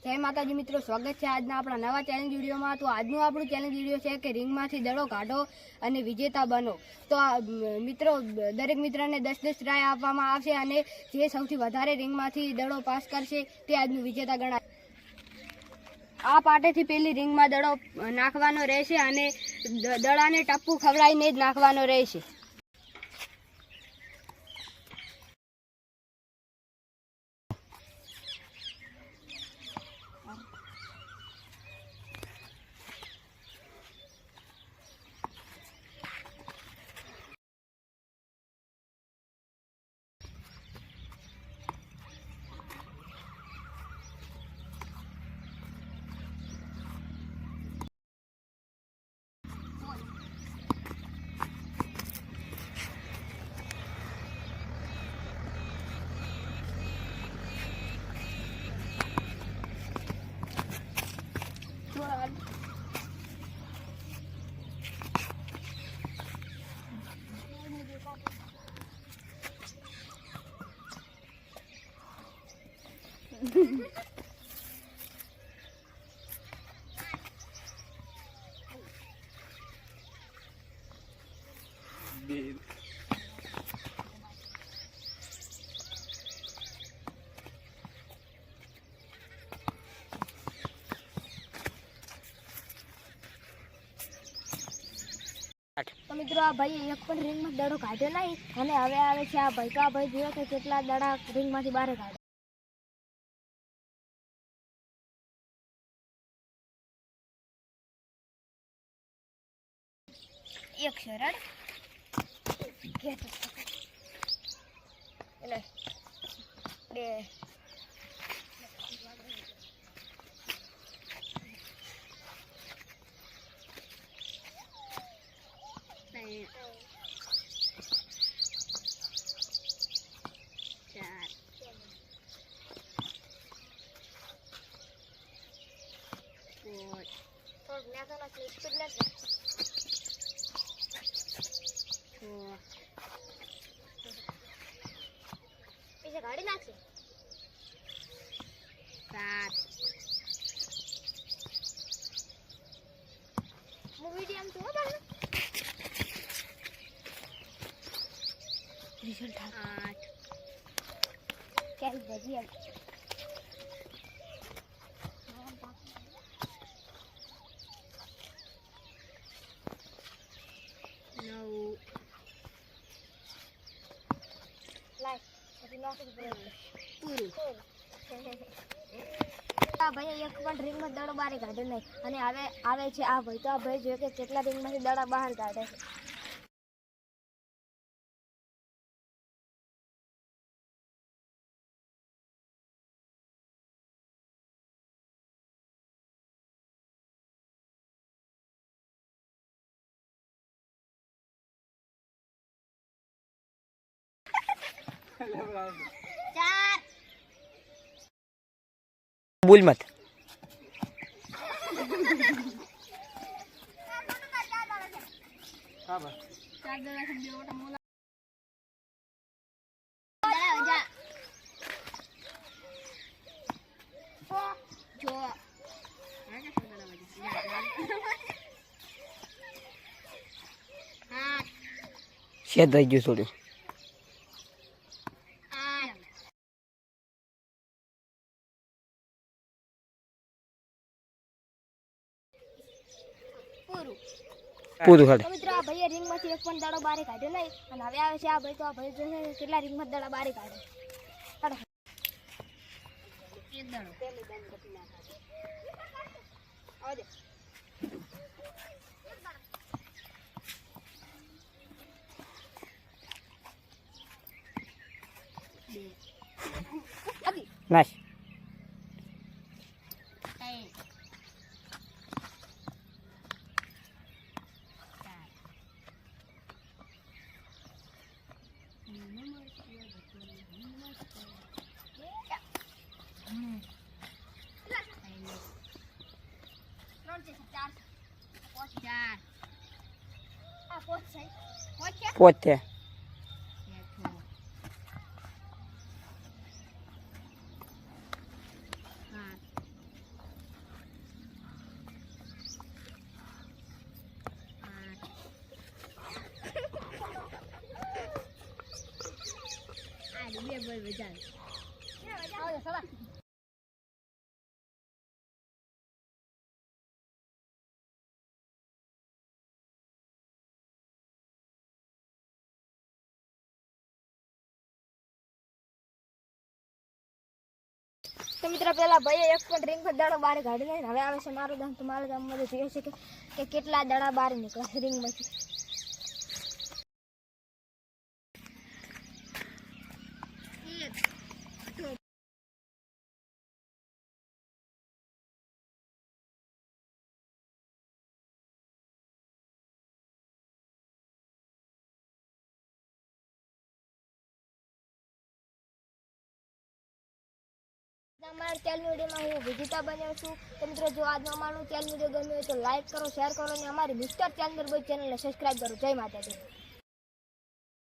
જય માતાજી મિત્રો, સ્વાગત છે આજના આપણા નવા ચેલેન્જ વિડીયોમાં। તો આજનું આપણું ચેલેન્જ વિડીયો છે કે રિંગમાંથી દડો કાઢો અને વિજેતા બનો। તો મિત્રો દરેક મિત્રને 10-10 ટ્રાય આપવામાં આવશે અને જે સૌથી વધારે રિંગમાંથી દડો પાસ કરશે તે આજનું વિજેતા ગણાય। આ પાટેથી પેલી રિંગમાં દડો નાખવાનો રહેશે અને દડાને ટપ્પુ ખવડાવીને જ નાખવાનો રહેશે। तो मित्रों आ भाई एक पण रिंग में दड़ो काढ्यो नहीं અને હવે આવે છે આ ભાઈ। તો આ ભાઈ જોયો કે કેટલા દડા રિંગ માંથી બહાર કાઢે। એક સરળ ઘેર એટલે બે गाड़ी नाखी 7 मीडियम तो बाहर रिजल्ट 8 क्या बढ़िया 9 भाई एक पण रिंग में दड़ो बारे काढे नहीं અને હવે આવે છે આ ભાઈ। તો આ ભાઈ જોયો કે કેટલા રિંગ માંથી દડા બહાર કાઢે છે। बोल मत शेद થઈ ગયું થોડું પૂરું હાલ। મિત્રો આ ભાઈએ રિંગ માંથી એક પણ દડો બારે કાઢ્યો નહીં અને હવે આવે છે આ ભાઈ। તો આ ભાઈ જોશે કેટલા રિંગ માં દડા બારે કાઢે। એક દડો પેલી બેન પછી ના કાઢે આવજે અભી નાશ પોતે મજા આવે સવાર તો મિત્રો પેલા ભાઈએ એક પણ રિંગ પર દાડો બહાર કાઢી લઈને હવે આવે છે મારું ગામ તો મારા ગામમાં જોઈએ છે કે કેટલા દાડા બહાર નીકળે રિંગમાંથી અમારા ચેનલ વિડીયોમાં હું વિજેતા બન્યો છું તો મિત્રો જો આજનો અમારું ચેનલ વિડીયો ગમ્યો હોય તો લાઈક કરો શેર કરો અને અમારી મિસ્ટર ચેનલ બોય ચેનલને સબસ્ક્રાઈબ કરો જય માતાજી